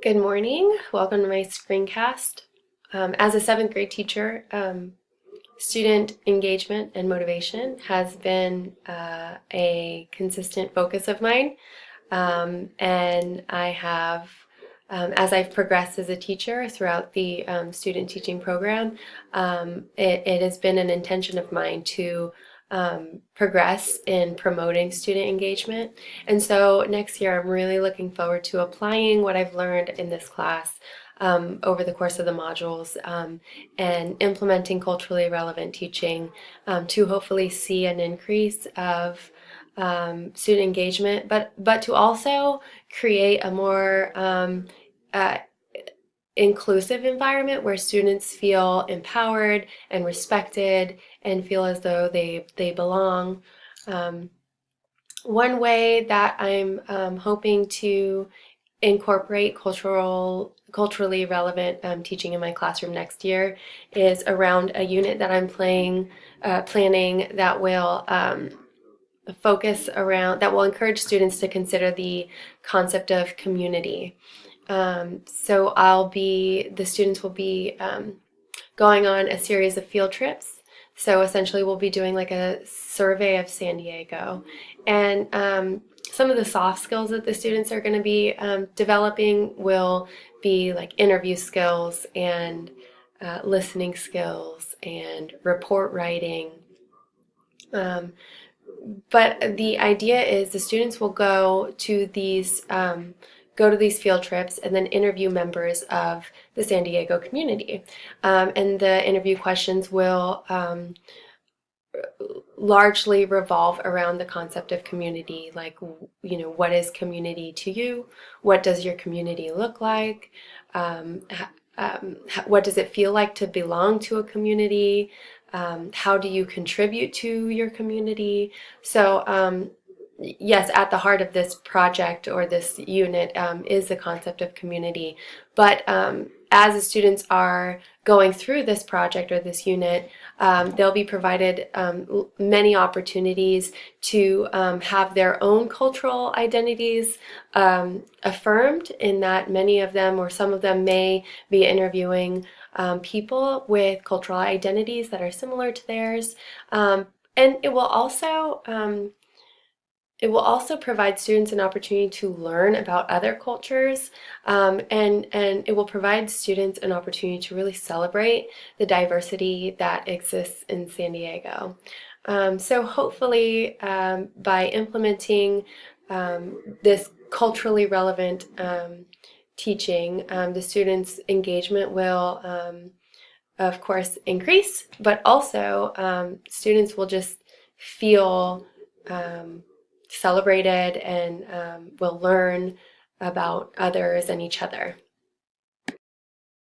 Good morning. Welcome to my screencast. As a seventh grade teacher, student engagement and motivation has been a consistent focus of mine. And I have, as I've progressed as a teacher throughout the student teaching program, it has been an intention of mine to progress in promoting student engagement. And so next year, I'm really looking forward to applying what I've learned in this class over the course of the modules and implementing culturally relevant teaching to hopefully see an increase of student engagement, but to also create a more uh, inclusive environment where students feel empowered and respected and feel as though they belong. Um, One way that I'm hoping to incorporate culturally relevant teaching in my classroom next year is around a unit that I'm planning that will focus around that will encourage students to consider the concept of community. So the students will be going on a series of field trips. So essentially we'll be doing like a survey of San Diego. And some of the soft skills that the students are going to be developing will be like interview skills and listening skills and report writing. But the idea is the students will go to these field trips and then interview members of the San Diego community. And the interview questions will largely revolve around the concept of community, like, what is community to you? What does your community look like? What does it feel like to belong to a community? How do you contribute to your community? So yes, at the heart of this project or this unit is the concept of community. But as the students are going through this project or this unit, they'll be provided many opportunities to have their own cultural identities affirmed, in that many of them or some of them may be interviewing people with cultural identities that are similar to theirs. And it will also provide students an opportunity to learn about other cultures, and it will provide students an opportunity to really celebrate the diversity that exists in San Diego. So hopefully, by implementing this culturally relevant teaching, the students' engagement will, of course, increase, but also students will just feel celebrated and will learn about others and each other.